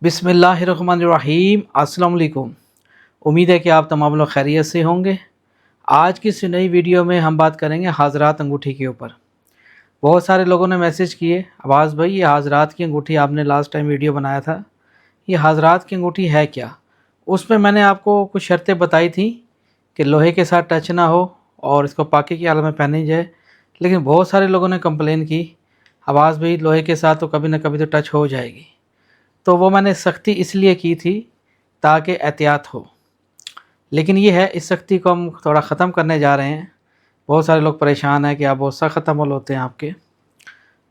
बिस्मिल्लाहिर्रहमानिर्रहीम। अस्सलाम वालेकुम। उम्मीद है कि आप तमाम लोग खैरियत से होंगे। आज की इस नई वीडियो में हम बात करेंगे हाज़रात अंगूठी के ऊपर। बहुत सारे लोगों ने मैसेज किए, अब्बास भाई ये हाज़रात की अंगूठी आपने लास्ट टाइम वीडियो बनाया था, ये हाज़रात की अंगूठी है क्या? उसमें मैंने आपको कुछ शर्तें बताई थी कि लोहे के साथ टच ना हो और इसको पाकी की हालत में पहनी जाए। लेकिन बहुत सारे लोगों ने कंप्लेन की, अब्बास भाई लोहे के साथ तो कभी ना कभी तो टच हो जाएगी। तो वो मैंने सख्ती इसलिए की थी ताकि एहतियात हो। लेकिन ये है, इस सख्ती को हम थोड़ा ख़त्म करने जा रहे हैं। बहुत सारे लोग परेशान हैं कि आप बहुत सख्त अमल होते हैं आपके।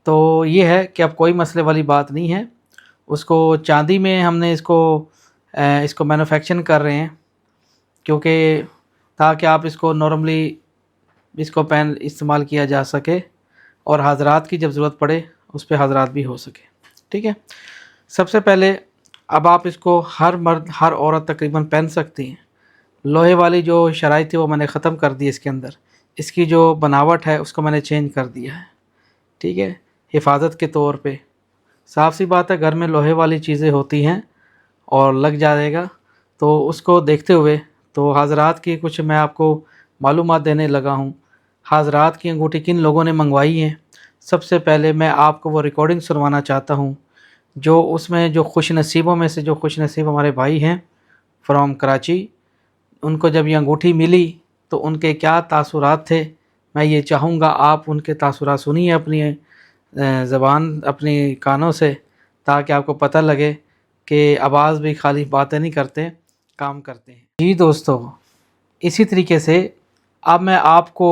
तो ये है कि अब कोई मसले वाली बात नहीं है। उसको चांदी में हमने इसको मैन्युफैक्चरिंग कर रहे हैं, क्योंकि ताकि आप इसको नॉर्मली इसको पेन इस्तेमाल किया जा सके और हाज़रात की जब ज़रूरत पड़े उस पर हाज़रात भी हो सके। ठीक है। सबसे पहले अब आप इसको हर मर्द हर औरत तकरीबन पहन सकती हैं। लोहे वाली जो शराइ थी वो मैंने ख़त्म कर दी। इसके अंदर इसकी जो बनावट है उसको मैंने चेंज कर दिया है। ठीक है, हिफाजत के तौर पे। साफ़ सी बात है, घर में लोहे वाली चीज़ें होती हैं और लग जाएगा, तो उसको देखते हुए तो हाज़रात की कुछ मैं आपको मालूमात देने लगा हूँ। हाज़रात की अंगूठी किन लोगों ने मंगवाई है, सबसे पहले मैं आपको वो रिकॉर्डिंग सुनवाना चाहता हूँ। जो उसमें जो खुश नसीबों में से जो खुश नसीब हमारे भाई हैं फ्रॉम कराची, उनको जब ये अंगूठी मिली तो उनके क्या तासुरात थे, मैं ये चाहूँगा आप उनके तासुरात सुनिए अपनी ज़बान अपनी कानों से, ताकि आपको पता लगे कि आवाज़ भी खाली बातें नहीं करते, काम करते हैं। जी दोस्तों, इसी तरीके से अब मैं आपको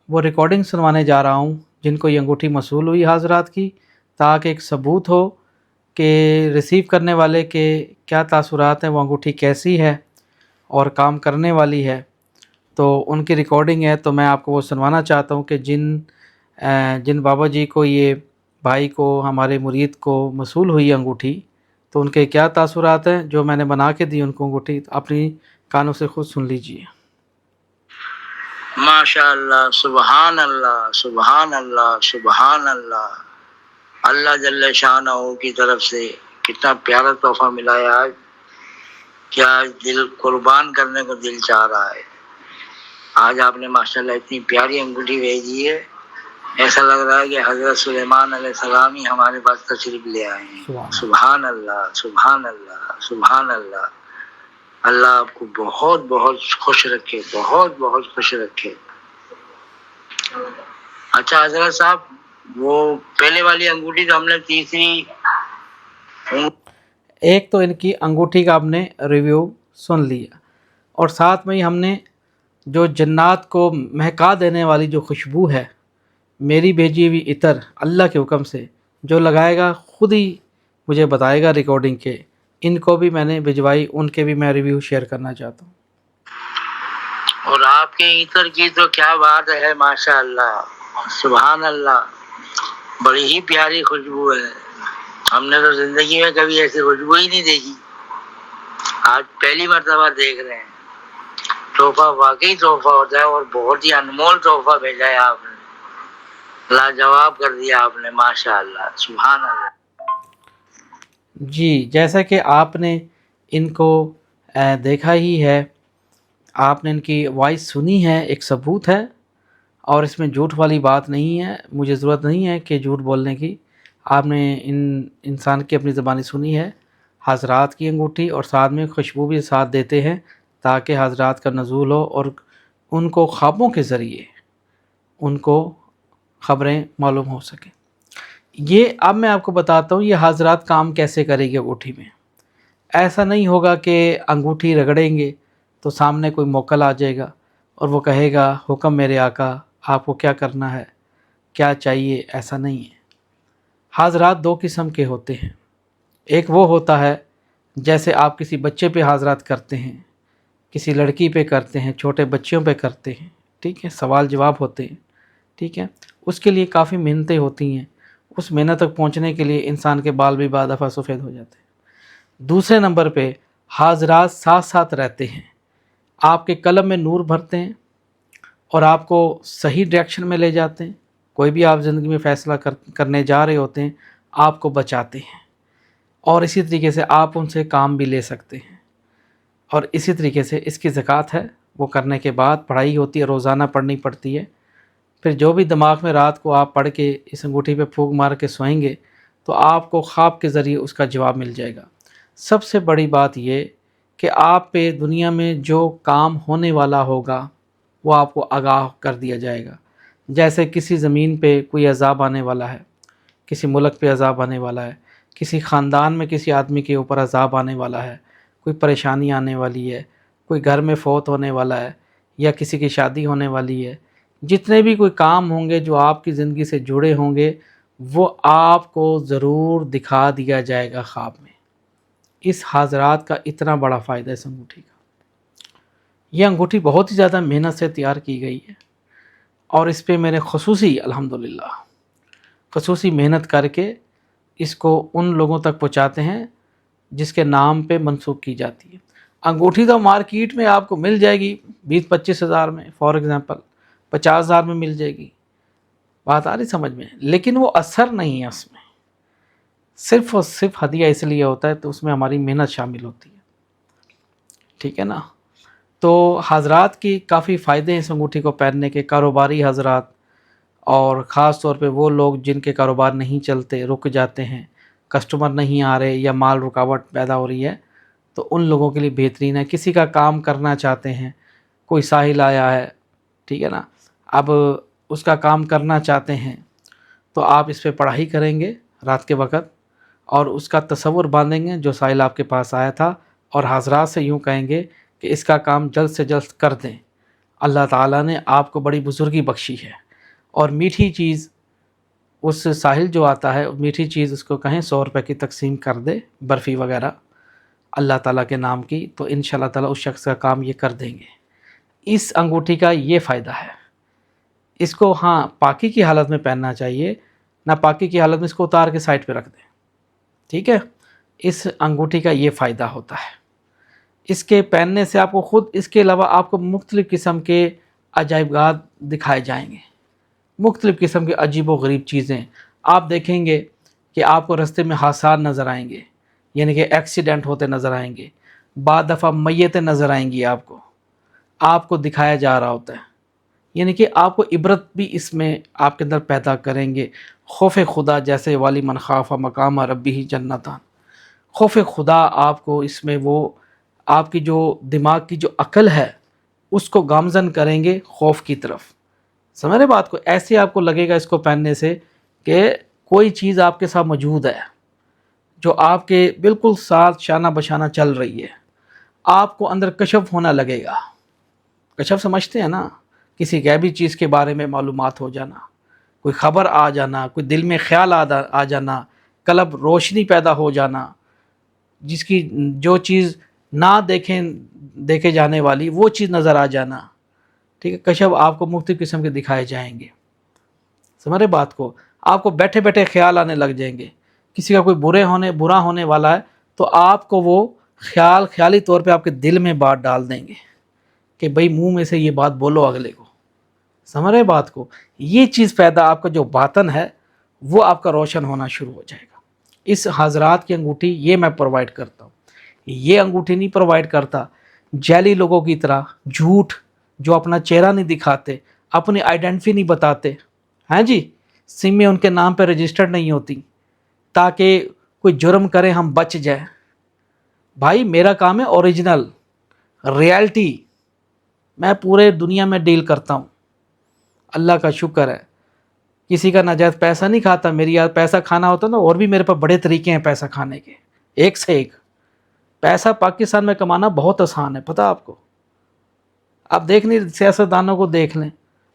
वो रिकॉर्डिंग सुनवाने जा रहा हूँ जिनको ये अंगूठी मौसूल हुई हाज़रात की, ताकि एक सबूत हो कि रिसीव करने वाले के क्या तासुरात हैं, वो अंगूठी कैसी है और काम करने वाली है। तो उनकी रिकॉर्डिंग है, तो मैं आपको वो सुनवाना चाहता हूँ कि जिन बाबा जी को, ये भाई को, हमारे मुरीद को मौसूल हुई अंगूठी, तो उनके क्या तासुरात हैं जो मैंने बना के दी उनको अंगूठी। अपनी कानों से खुद सुन लीजिए। माशाअल्लाह, सुबहान अल्लाह, सुबहान अल्लाह, सुबहान अल्लाह। अल्लाह जल्ले शानहू की तरफ से कितना प्यारा तोहफा मिला है आज, क्या दिल कुर्बान करने को दिल चाह रहा है। आज आपने माशाल्लाह इतनी प्यारी अंगूठी भेजी है, ऐसा लग रहा है कि हजरत सुलेमान अलैहिस्सलाम ही हमारे पास तशरीफ ले आए हैं। सुबहान अल्लाह, सुबहान अल्लाह, सुबहान अल्लाह। अल्लाह आपको बहुत बहुत खुश रखे, बहुत बहुत खुश रखे। अच्छा हजरत साहब, वो पहले वाली अंगूठी तो हमने तीसरी, एक तो इनकी अंगूठी का आपने रिव्यू सुन लिया, और साथ में ही हमने जो जन्नात को महका देने वाली जो खुशबू है, मेरी भेजी हुई इतर अल्लाह के हुक्म से, जो लगाएगा खुद ही मुझे बताएगा रिकॉर्डिंग के, इनको भी मैंने भिजवाई, उनके भी मैं रिव्यू शेयर करना चाहता हूँ। और आपके इतर की तो क्या बात है, माशाअल्लाह, सुभान अल्लाह, बड़ी ही प्यारी खुशबू है। हमने तो जिंदगी में कभी ऐसी खुशबू ही नहीं देखी, आज पहली मर्तबा देख रहे हैं। तोहफा वाकई तोहफा होता है और बहुत ही अनमोल तोहफा भेजा है आपने, लाजवाब कर दिया आपने, माशाअल्लाह, सुभान अल्लाह। जी, जैसा कि आपने इनको देखा ही है, आपने इनकी वॉइस सुनी है, एक सबूत है, और इसमें झूठ वाली बात नहीं है। मुझे ज़रूरत नहीं है कि झूठ बोलने की। आपने इन इंसान की अपनी ज़बानी सुनी है। हाज़रात की अंगूठी और साथ में खुशबू भी साथ देते हैं, ताकि हाज़रात का नज़ूल हो और उनको ख्वाबों के ज़रिए उनको ख़बरें मालूम हो सकें। ये अब मैं आपको बताता हूँ ये हाज़रात काम कैसे करेगी अंगूठी में। ऐसा नहीं होगा कि अंगूठी रगड़ेंगे तो सामने कोई मोकल आ जाएगा और वो कहेगा हुक्म मेरे आका, आपको क्या करना है, क्या चाहिए। ऐसा नहीं है। हाज़रात दो किस्म के होते हैं। एक वो होता है जैसे आप किसी बच्चे पे हाज़रात करते हैं, किसी लड़की पे करते हैं, छोटे बच्चों पे करते हैं। ठीक है, सवाल जवाब होते हैं। ठीक है, उसके लिए काफ़ी मेहनतें होती हैं। उस मेहनत तक पहुंचने के लिए इंसान के बाल भी बाद दफ़ा सफ़ेद हो जाते हैं। दूसरे नंबर पे हाज़रात साथ साथ रहते हैं, आपके कलम में नूर भरते हैं और आपको सही डायरेक्शन में ले जाते हैं। कोई भी आप ज़िंदगी में फ़ैसला करने जा रहे होते हैं, आपको बचाते हैं اور اسی طریقے سے آپ ان سے کام بھی لے سکتے ہیں۔ اور اسی طریقے سے اس کی زکوٰۃ ہے، وہ کرنے کے بعد پڑھائی ہوتی ہے، روزانہ پڑھنی پڑتی ہے۔ پھر جو بھی دماغ میں رات کو آپ پڑھ کے اس انگوٹھی پہ پھونک مار کے سوئیں گے تو آپ کو خواب کے ذریعے اس کا جواب مل جائے گا۔ سب سے بڑی بات یہ کہ آپ پہ دنیا میں جو کام ہونے والا ہوگا وہ آپ کو آگاہ کر دیا جائے گا۔ جیسے کسی زمین پہ کوئی عذاب آنے والا ہے، کسی ملک پہ عذاب آنے والا ہے، کسی خاندان میں کسی آدمی کے اوپر عذاب آنے والا ہے، کوئی پریشانی آنے والی ہے، کوئی گھر میں فوت ہونے والا ہے یا کسی کی شادی ہونے والی ہے، جتنے بھی کوئی کام ہوں گے جو آپ کی زندگی سے جڑے ہوں گے وہ آپ کو ضرور دکھا دیا جائے گا خواب میں۔ اس حاضرات کا اتنا بڑا فائدہ ہے اس انگوٹھی کا۔ یہ انگوٹھی بہت ہی زیادہ محنت سے تیار کی گئی ہے اور اس پہ میرے خصوصی محنت کر کے اس کو ان لوگوں تک پہنچاتے ہیں جس کے نام پہ منسوخ کی جاتی ہے۔ انگوٹھی تو مارکیٹ میں آپ کو مل جائے گی 20-25 ہزار میں، فار ایگزامپل 50 ہزار میں مل جائے گی، بات آ رہی سمجھ میں، لیکن وہ اثر نہیں ہے اس میں، صرف اور صرف ہدیہ اس لیے ہوتا ہے تو اس میں ہماری محنت شامل ہوتی ہے، ٹھیک ہے نا۔ تو حضرات کی کافی فائدے ہیں اس انگوٹھی کو پہننے کے، کاروباری حضرات اور خاص طور پہ وہ لوگ جن کے کاروبار نہیں چلتے، رک جاتے ہیں، کسٹمر نہیں آ رہے یا مال رکاوٹ پیدا ہو رہی ہے، تو ان لوگوں کے لیے بہترین ہے۔ کسی کا کام کرنا چاہتے ہیں، کوئی ساحل آیا ہے، ٹھیک ہے نا، اب اس کا کام کرنا چاہتے ہیں تو آپ اس پہ پڑھائی کریں گے رات کے وقت اور اس کا تصور باندھیں گے جو ساحل آپ کے پاس آیا تھا، اور حضرات سے یوں کہیں گے کہ اس کا کام جلد سے جلد کر دیں، اللہ تعالیٰ نے آپ کو بڑی بزرگی بخشی ہے۔ اور میٹھی چیز اس ساحل جو آتا ہے، میٹھی چیز اس کو کہیں 100 روپے کی تقسیم کر دے، برفی وغیرہ اللہ تعالیٰ کے نام کی، تو انشاءاللہ تعالیٰ اس شخص کا کام یہ کر دیں گے۔ اس انگوٹھی کا یہ فائدہ ہے۔ اس کو ہاں پاکی کی حالت میں پہننا چاہیے، نہ پاکی کی حالت میں اس کو اتار کے سائڈ پہ رکھ دیں، ٹھیک ہے۔ اس انگوٹھی کا یہ فائدہ ہوتا ہے، اس کے پہننے سے آپ کو خود، اس کے علاوہ آپ کو مختلف قسم کے عجائبات دکھائے جائیں گے، مختلف قسم کے عجیب و غریب چیزیں آپ دیکھیں گے کہ آپ کو رستے میں حادثات نظر آئیں گے، یعنی کہ ایکسیڈنٹ ہوتے نظر آئیں گے، بعض دفعہ میتیں نظر آئیں گی، آپ کو دکھایا جا رہا ہوتا ہے، یعنی کہ آپ کو عبرت بھی اس میں آپ کے اندر پیدا کریں گے۔ خوف خدا، جیسے والی من خاف مقام ربہ جنتان، خوف خدا آپ کو اس میں، وہ آپ کی جو دماغ کی جو عقل ہے اس کو گامزن کریں گے خوف کی طرف، سمجھ رہے بات کو۔ ایسے آپ کو لگے گا اس کو پہننے سے کہ کوئی چیز آپ کے ساتھ موجود ہے جو آپ کے بالکل ساتھ شانہ بشانہ چل رہی ہے، آپ کو اندر کشف ہونا لگے گا۔ کشف سمجھتے ہیں نا، کسی غیبی چیز کے بارے میں معلومات ہو جانا، کوئی خبر آ جانا، کوئی دل میں خیال آ جانا، قلب روشنی پیدا ہو جانا، جس کی جو چیز نہ دیکھے جانے والی وہ چیز نظر آ جانا، ٹھیک ہے۔ کشف آپ کو مختلف قسم کے دکھائے جائیں گے، سمجھ رہے بات کو۔ آپ کو بیٹھے بیٹھے خیال آنے لگ جائیں گے، کسی کا کوئی برا ہونے والا ہے تو آپ کو وہ خیالی طور پہ آپ کے دل میں بات ڈال دیں گے کہ بھئی منہ میں سے یہ بات بولو اگلے کو، سمجھ رہے بات کو۔ یہ چیز پیدا، آپ کا جو باطن ہے وہ آپ کا روشن ہونا شروع ہو جائے گا۔ اس حضرات کی انگوٹھی یہ میں پرووائڈ کرتا ہوں، یہ انگوٹھی نہیں پرووائڈ کرتا جعلی لوگوں کی طرح، جھوٹ، جو اپنا چہرہ نہیں دکھاتے، اپنی آئیڈینٹی نہیں بتاتے، ہاں جی، سم میں ان کے نام پہ رجسٹرڈ نہیں ہوتی تاکہ کوئی جرم کرے ہم بچ جائیں۔ بھائی میرا کام ہے اوریجنل ریالٹی، میں پورے دنیا میں ڈیل کرتا ہوں، اللہ کا شکر ہے، کسی کا ناجائز پیسہ نہیں کھاتا۔ میری یاد پیسہ کھانا ہوتا نا، اور بھی میرے پاس بڑے طریقے ہیں پیسہ کھانے کے، ایک سے ایک۔ پیسہ پاکستان میں کمانا بہت آسان ہے، پتہ آپ کو۔ آپ دیکھ نہیں، سیاستدانوں کو دیکھ لیں،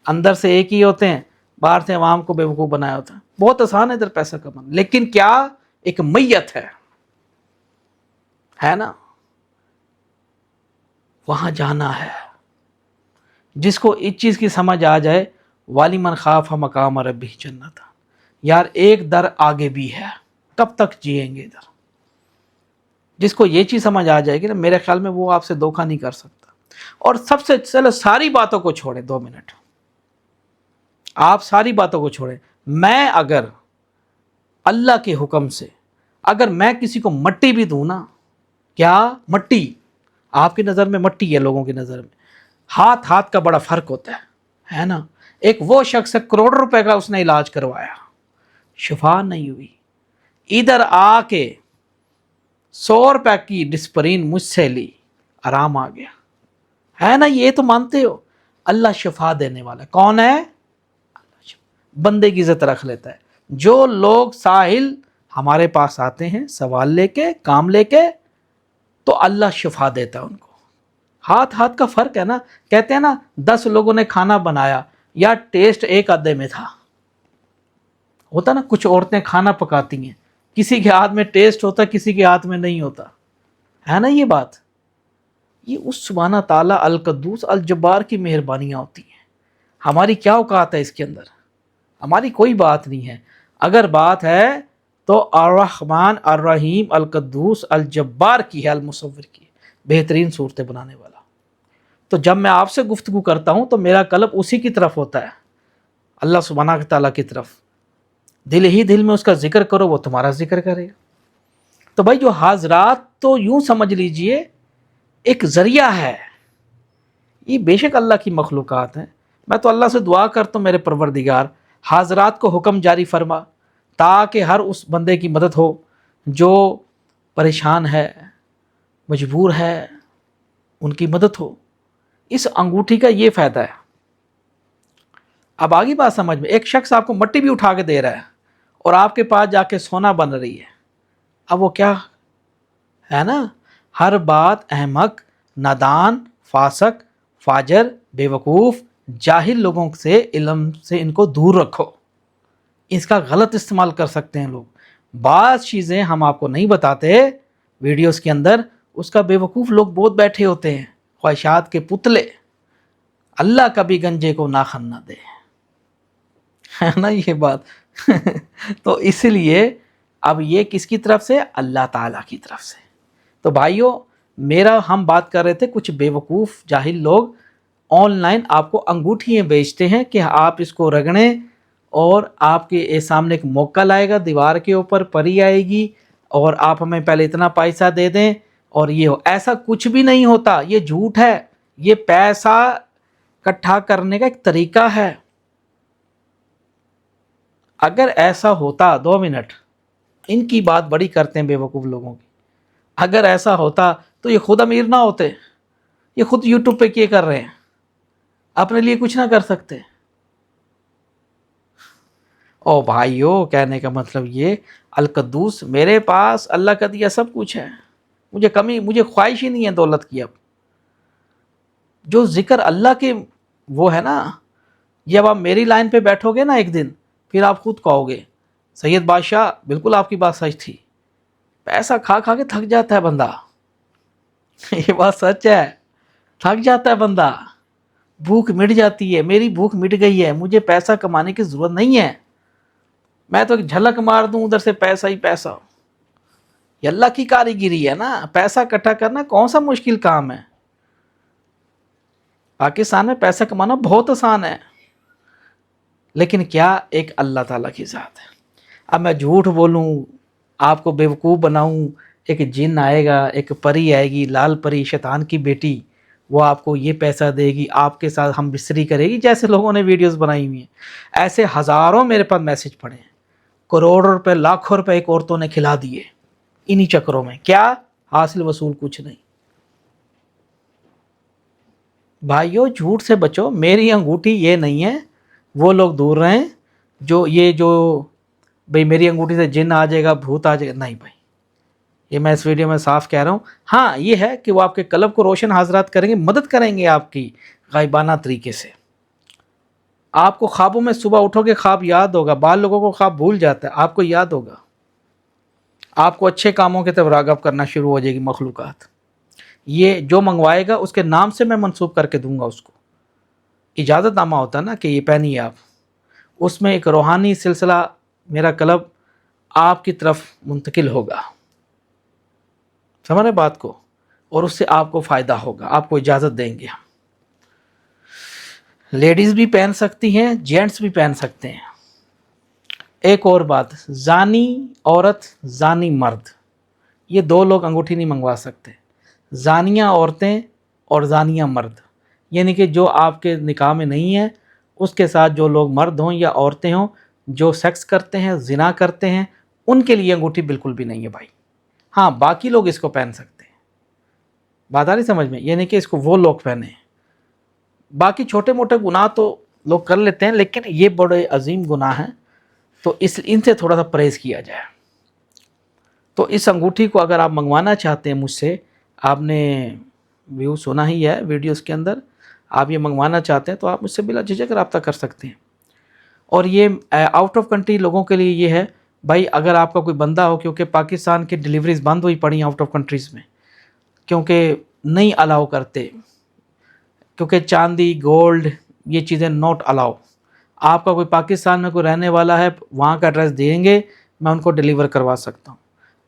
اندر سے ایک ہی ہوتے ہیں، باہر سے عوام کو بیوقوف بنایا ہوتا ہے۔ بہت آسان ہے ادھر پیسہ کمانا، لیکن کیا ایک میت ہے نا، وہاں جانا ہے۔ جس کو اس چیز کی سمجھ آ جائے، والی من خاف مقام ربہ جنتان، یار ایک در آگے بھی ہے، کب تک جئیں گے ادھر۔ جس کو یہ چیز سمجھ آ جائے گی نا، میرے خیال میں وہ آپ سے دھوکہ نہیں کر سکتا۔ اور سب سے چلو ساری باتوں کو چھوڑیں، 2 منٹ آپ ساری باتوں کو چھوڑیں، میں اگر اللہ کے حکم سے अगर मैं किसी को मट्टी भी दूं ना, क्या मट्टी, आपकी नज़र में मट्टी है, लोगों की नज़र में हाथ हाथ का बड़ा फर्क होता है ना। एक वो शख्स है करोड़ों रुपए का उसने इलाज करवाया, शिफा नहीं हुई, इधर आके 100 रुपए की डिस्परीन मुझसे ली, आराम आ गया, है ना। ये तो मानते हो अल्लाह शिफा देने वाला कौन है? बंदे की इज्जत रख लेता है। जो लोग साहिल हमारे पास आते हैं सवाल लेके, काम लेके, तो अल्लाह शिफा देता है उनको। हाथ हाथ का फर्क है ना। कहते हैं ना 10 लोगों ने खाना बनाया या टेस्ट एक आधे में था, होता ना। कुछ औरतें खाना पकाती हैं, किसी के हाथ में टेस्ट होता, किसी के हाथ में नहीं होता, है ना ये बात। ये उस सुब्हाना ताला अल कद्दूस अल जब्बार की मेहरबानियाँ होती हैं। हमारी क्या औकात है इसके अंदर? हमारी कोई बात नहीं है। अगर बात है तो अर्रहमान अर्रहीम अल कद्दूस अल जब्बार की है, अल मुसव्विर की, बेहतरीन सूरतें बनाने वाला। तो जब मैं आपसे गुफ्तगू करता हूँ तो मेरा कल्ब उसी की तरफ होता है, अल्लाह सुब्हाना ताला की तरफ। दिल ही दिल में उसका जिक्र करो, वो तुम्हारा जिक्र करेगा। तो भाई जो हाजरात, तो यूं समझ लीजिए एक जरिया है, ये बेशक अल्लाह की मखलूक़ात हैं। मैं तो अल्लाह से दुआ करता हूँ मेरे परवरदिगार हाजरात को हुक्म जारी फरमा, ताकि हर उस बंदे की मदद हो जो परेशान है, मजबूर है, उनकी मदद हो। इस अंगूठी का ये फ़ायदा है। अब आगे बात समझ में, एक शख्स आपको मट्टी भी उठा के दे रहा है और आपके पास जाके सोना बन रही है, अब वो क्या है ना। हर बात अहमक, नादान, फासक, फाजर, बेवकूफ़, जाहिल लोगों से, इल्म से इनको दूर रखो। इसका गलत इस्तेमाल कर सकते हैं लोग। बाज़ चीज़ें हम आपको नहीं बताते वीडियोस के अंदर, उसका बेवकूफ़ लोग बहुत बैठे होते हैं, ख्वाहिशात के पुतले। अल्लाह कभी गंजे को नाखन ना दे, है ना ये बात। तो इसलिए अब ये किसकी तरफ से? अल्लाह ताला की तरफ से। तो भाइयों मेरा, हम बात कर रहे थे कुछ बेवकूफ़ जाहिल लोग ऑनलाइन आपको अंगूठियाँ बेचते हैं कि आप इसको रगड़ें और आपके सामने एक मोक्कल आएगा, दीवार के ऊपर परी आएगी और आप हमें पहले इतना पैसा दे दें और ये हो। ऐसा कुछ भी नहीं होता, ये झूठ है। ये पैसा इकट्ठा करने का एक तरीका है। अगर ऐसा होता, 2 मिनट, इनकी बात बड़ी करते हैं बेवकूफ़ लोगों की, अगर ऐसा होता तो ये खुद अमीर ना होते। ये खुद यूट्यूब पे क्या कर रहे हैं, अपने लिए कुछ ना कर सकते। ओ भाइयों कहने का मतलब ये, अल कद्दूस मेरे पास अल्लाह का दिया सब कुछ है, मुझे कमी, मुझे ख्वाहिश ही नहीं है दौलत की। अब जो जिक्र अल्लाह के वो है ना, जब आप मेरी लाइन पे बैठोगे ना एक दिन, फिर आप खुद कहोगे सैयद बादशाह बिल्कुल आपकी बात सच थी। पैसा खा खा के थक जाता है बंदा, ये बात सच है, थक जाता है बंदा, भूख मिट जाती है। मेरी भूख मिट गई है, मुझे पैसा कमाने की ज़रूरत नहीं है, मैं तो एक झलक मार दूं उधर से पैसा ही पैसा। ये अल्लाह की कारीगिरी है ना, पैसा इकट्ठा करना कौन सा मुश्किल काम है। पाकिस्तान में पैसा कमाना बहुत आसान है, लेकिन क्या एक अल्लाह ताला की ज़ात है। अब मैं झूठ बोलूं, आपको बेवकूफ़ बनाऊं, एक जिन आएगा, एक परी आएगी, लाल परी शैतान की बेटी, वो आपको ये पैसा देगी, आपके साथ हम बिस्तरी करेगी, जैसे लोगों ने वीडियोस बनाई हुई हैं। ऐसे हज़ारों मेरे पास मैसेज पड़े हैं, करोड़ों रुपए, लाखों रुपए एक औरतों ने खिला दिए इन्हीं चक्करों में। क्या हासिल वसूल? कुछ नहीं। भाइयों झूठ से बचो, मेरी अंगूठी ये नहीं है, वो लोग दूर रहें जो भाई मेरी अंगूठी से जिन आ जाएगा, भूत आ जाएगा, नहीं भाई, ये मैं इस वीडियो में साफ कह रहा हूँ। हाँ ये है कि वो आपके कल्ब को रोशन हाजरात करेंगे, मदद करेंगे आपकी गायबाना तरीके से। आपको ख्वाबों में सुबह उठोगे ख्वाब याद होगा, बाल लोगों को ख्वाब भूल जाता है, आपको याद होगा, आपको अच्छे कामों की तरफ राग़ब करना शुरू हो जाएगी मखलूक़ात। ये जो मंगवाएगा उसके नाम से मैं मंसूब करके दूंगा उसको। इजाज़तनामा होता है ना कि ये पहनिए आप, उसमें एक रूहानी सिलसिला मेरा कल्ब आपकी तरफ मुंतकिल होगा, समझ रहे बात को, और उससे आपको फ़ायदा होगा, आपको इजाज़त देंगे हम। लेडीज़ भी पहन सकती हैं, जेंट्स भी पहन सकते हैं। एक और बात, जानी औरत जानी मर्द, ये दो लोग अंगूठी नहीं मंगवा सकते। जानिया औरतें और जानिया मर्द, यानी कि जो आपके निकाह में नहीं है उसके साथ जो लोग मर्द हों या औरतें हों जो सेक्स करते हैं, जिना करते हैं, उनके लिए अंगूठी बिल्कुल भी नहीं है भाई। हाँ, बाकी लोग इसको पहन सकते हैं, बात आ रही समझ में, यानी कि इसको वो लोग पहने। बाकी छोटे मोटे गुनाह तो लोग कर लेते हैं, लेकिन ये बड़े अजीम गुनाह हैं, तो इनसे थोड़ा सा परहेज़ किया जाए। तो इस अंगूठी को अगर आप मंगवाना चाहते हैं मुझसे, आपने व्यू सुना ही है वीडियोस के अंदर, आप ये मंगवाना चाहते हैं तो आप मुझसे बिला झिझक रब्ता कर सकते हैं। और ये आउट ऑफ कंट्री लोगों के लिए ये है भाई, अगर आपका कोई बंदा हो, क्योंकि पाकिस्तान की डिलीवरीज बंद हुई पड़ी आउट ऑफ कंट्रीज़ में, क्योंकि नहीं अलाउ करते, क्योंकि चांदी गोल्ड ये चीज़ें नॉट अलाउ। आपका कोई पाकिस्तान में कोई रहने वाला है, वहाँ का एड्रेस देंगे, मैं उनको डिलीवर करवा सकता हूँ,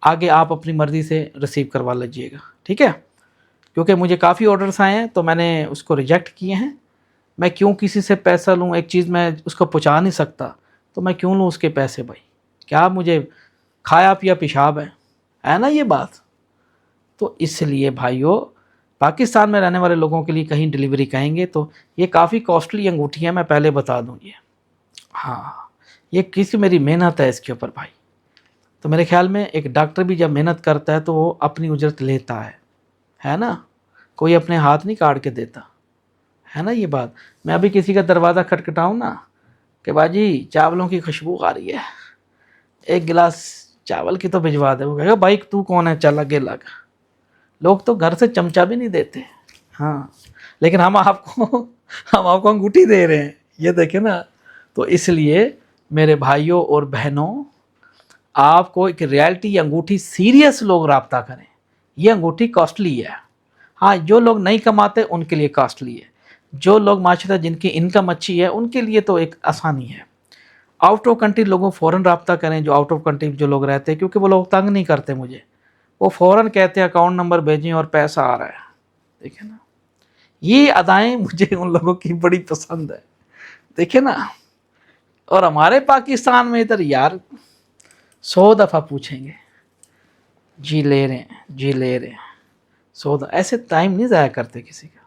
आगे आप अपनी मर्ज़ी से रिसीव करवा लीजिएगा, ठीक है। क्योंकि मुझे काफ़ी ऑर्डर्स आए हैं तो मैंने उसको रिजेक्ट किए हैं। मैं क्यों किसी से पैसा लूँ, एक चीज़ मैं उसको पहुँचा नहीं सकता तो मैं क्यों लूँ उसके पैसे भाई, क्या मुझे खाया पिया पेशाब है ना ये बात। तो इसलिए भाइयों, पाकिस्तान में रहने वाले लोगों के लिए कहीं डिलीवरी कहेंगे तो ये काफ़ी कॉस्टली अंगूठी है, मैं पहले बता दूँ ये। हाँ, ये किसी मेरी मेहनत है इसके ऊपर भाई। तो मेरे ख्याल में एक डॉक्टर भी जब मेहनत करता है तो वो अपनी उजरत लेता है ना, कोई अपने हाथ नहीं काट के देता, है ना ये बात। मैं अभी किसी का दरवाज़ा खटखटाऊँ ना कि बाजी चावलों की खुशबू आ रही है, एक गिलास चावल की तो भिजवा दे, वो कहेगा भाई तू कौन है, चल आगे लग। लोग तो घर से चमचा भी नहीं देते, हाँ, लेकिन हम आपको अंगूठी दे रहे हैं, ये देखे ना। तो इसलिए मेरे भाइयों और बहनों, आपको एक रियलिटी अंगूठी सीरियस लोग रब्ता करें, ये अंगूठी कॉस्टली है। हाँ, जो लोग नहीं कमाते उनके लिए कॉस्टली है, जो लोग माशाल्लाह जिनकी इनकम अच्छी है उनके लिए तो एक आसानी है। आउट ऑफ कंट्री लोगों फ़ौरन रब्ता करें, जो आउट ऑफ कंट्री जो लोग रहते हैं, क्योंकि वो लोग तंग नहीं करते मुझे, वो फ़ौरन कहते हैं अकाउंट नंबर भेजें और पैसा आ रहा है, देखे ना। ये अदाएँ मुझे उन लोगों की बड़ी पसंद है, देखे ना। और हमारे पाकिस्तान में इधर यार 100 दफ़ा पूछेंगे, जी ले रहे हैं, जी ले रहे हैं, 100 ऐसे टाइम नहीं ज़ाया करते किसी का।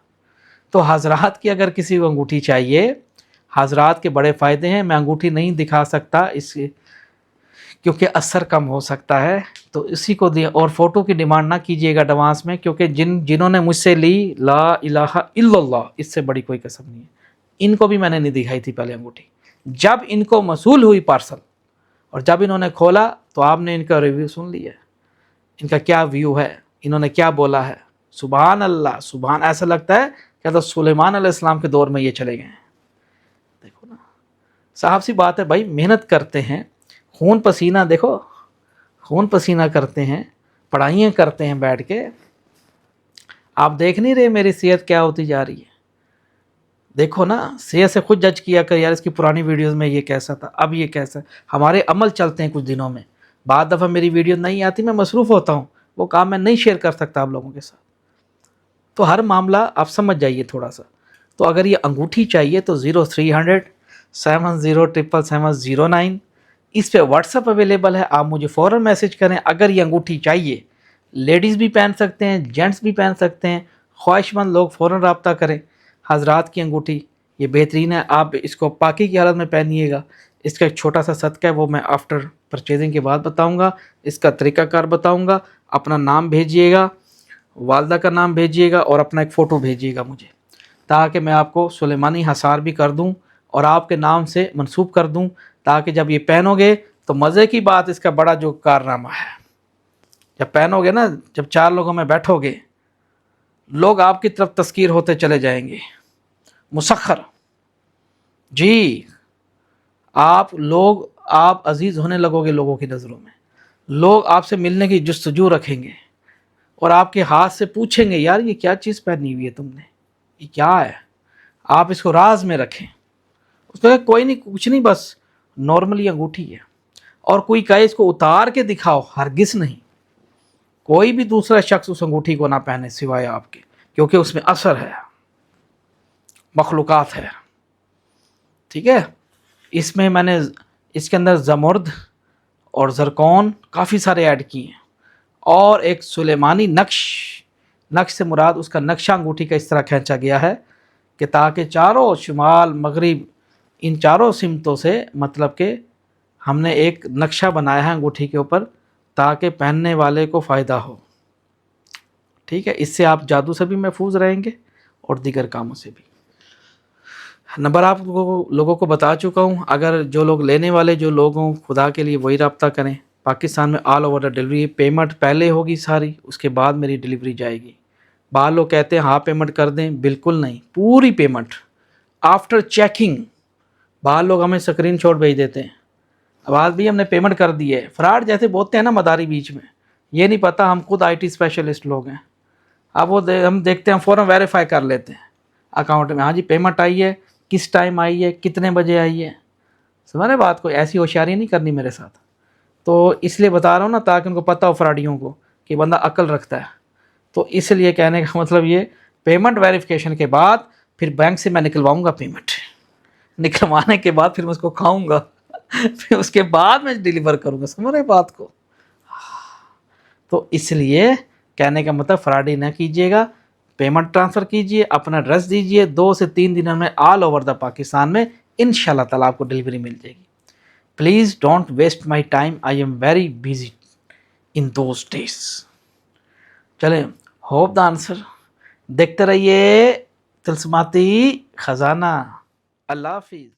तो हजरात की अगर किसी को अंगूठी चाहिए, हजरात के बड़े फ़ायदे हैं। मैं अंगूठी नहीं दिखा सकता इससे, क्योंकि असर कम हो सकता है, तो इसी को दिए। और फ़ोटो की डिमांड ना कीजिएगा एडवांस में, क्योंकि जिन्होंने मुझसे ली, ला इलाहा इल्लल्लाह, इससे बड़ी कोई कसम नहीं है, इनको भी मैंने नहीं दिखाई थी पहले अंगूठी। जब इनको मसूल हुई पार्सल और जब इन्होंने खोला तो आपने इनका रिव्यू सुन लिया, इनका क्या व्यू है, इन्होंने क्या बोला है। सुभान अल्लाह, सुभान, ऐसा लगता है क्या तो सुलेमान अलैहिस्सलाम के दौर में ये चले गए हैं। देखो ना, साफ सी बात है भाई, मेहनत करते हैं, खून पसीना, देखो खून पसीना करते हैं, पढ़ाइयाँ करते हैं बैठ के। आप देख नहीं रहे मेरी सेहत क्या होती जा रही है, देखो ना, सेहत से खुद जज किया कर यार, इसकी पुरानी वीडियोस में ये कैसा था, अब ये कैसा है। हमारे अमल चलते हैं कुछ दिनों में, बाद दफ़ा मेरी वीडियो नहीं आती, मैं मसरूफ़ होता हूँ, वो काम मैं नहीं शेयर कर सकता आप लोगों के साथ। तो हर मामला आप समझ जाइए थोड़ा सा। तो अगर ये अंगूठी चाहिए तो 0300 70770709 इस पे व्हाट्सअप अवेलेबल है, आप मुझे फ़ौरन मैसेज करें। अगर ये अंगूठी चाहिए, लेडीज़ भी पहन सकते हैं, जेंट्स भी पहन सकते हैं, ख्वाहिशमंद लोग फ़ौरन रब्ता करें। हजरात की अंगूठी ये बेहतरीन है, आप इसको पाकी की हालत में पहनिएगा। इसका एक छोटा सा सदका है, वो मैं आफ्टर परचेजिंग के बाद बताऊंगा, इसका तरीक़ाकार बताऊंगा। अपना नाम भेजिएगा, वालदा का नाम भेजिएगा और अपना एक फ़ोटो भेजिएगा मुझे, ताकि मैं आपको सुलेमानी हसार भी कर दूं और आपके नाम से मंसूब कर दूं, ताकि जब ये पहनोगे तो मज़े की बात, इसका बड़ा जो कारनामा है, जब पहनोगे ना, जब 4 लोगों में बैठोगे, लोग आपकी तरफ तस्कीर होते चले जाएंगे, मुसख्खर जी। आप अजीज़ होने लगोगे लोगों की नज़रों में, लोग आपसे मिलने की जुस्तजू रखेंगे और आपके हाथ से पूछेंगे यार ये क्या चीज़ पहनी हुई है तुमने, ये क्या है, आप इसको राज में रखें। उसको कहे कोई नहीं, कुछ नहीं, बस नॉर्मली अंगूठी है। और कोई कहे इसको उतार के दिखाओ, हरगिज़ नहीं, कोई भी दूसरा शख्स उस अंगूठी को ना पहने सिवाय आपके, क्योंकि उसमें असर है, मखलूक़ात है, ठीक है। इसमें मैंने اس کے اندر زمرد اور زرکون کافی سارے ایڈ کیے ہیں، اور ایک سلیمانی نقش سے مراد اس کا نقشہ انگوٹھی کا اس طرح کھینچا گیا ہے کہ تاکہ چاروں شمال مغرب ان چاروں سمتوں سے مطلب کہ ہم نے ایک نقشہ بنایا ہے انگوٹھی کے اوپر تاکہ پہننے والے کو فائدہ ہو. ٹھیک ہے، اس سے آپ جادو سے بھی محفوظ رہیں گے اور دیگر کاموں سے بھی. نمبر آپ لوگوں کو بتا چکا ہوں، اگر جو لوگ لینے والے جو لوگ ہوں خدا کے لیے وہی رابطہ کریں. پاکستان میں all over the delivery, payment پہلے ہوگی ساری، اس کے بعد میری ڈلیوری جائے گی. بعض لوگ کہتے ہیں ہاں پیمنٹ کر دیں، بالکل نہیں، پوری پیمنٹ آفٹر چیکنگ. بعض لوگ ہمیں اسکرین شاٹ بھیج دیتے ہیں، آواز بھی ہم نے پیمنٹ کر دی ہے. فراڈ جیسے بولتے ہیں نا مداری بیچ میں، یہ نہیں پتہ ہم خود آئی ٹی اسپیشلسٹ لوگ ہیں. اب وہ ہم دیکھتے ہیں فوراً ویریفائی کر لیتے ہیں اکاؤنٹ میں، ہاں جی پیمنٹ آئی ہے، کس ٹائم آئی ہے، کتنے بجے آئی ہے. سمجھ رہے بات کو؟ ایسی ہوشیاری نہیں کرنی میرے ساتھ. تو اس لیے بتا رہا ہوں نا تاکہ ان کو پتہ ہو فراڈیوں کو کہ بندہ عقل رکھتا ہے. تو اس لیے کہنے کا مطلب یہ، پیمنٹ ویریفیکیشن کے بعد پھر بینک سے میں نکلواؤں گا پیمنٹ، نکلوانے کے بعد پھر میں اس کو کھاؤں گا، پھر اس کے بعد میں ڈیلیور کروں گا. سمجھ رہے بات کو؟ تو اس لیے کہنے کا مطلب فراڈی نہ کیجیے گا، پیمنٹ ٹرانسفر کیجیے، اپنا ایڈریس دیجیے، 2 سے 3 دنوں میں آل اوور دا پاکستان میں انشاءاللہ تعالیٰ آپ کو ڈلیوری مل جائے گی. Please don't waste my time, I am very busy in those days. چلیں، ہوپ دا آنسر. دیکھتے رہیے طلسماتی خزانہ. اللہ حافظ.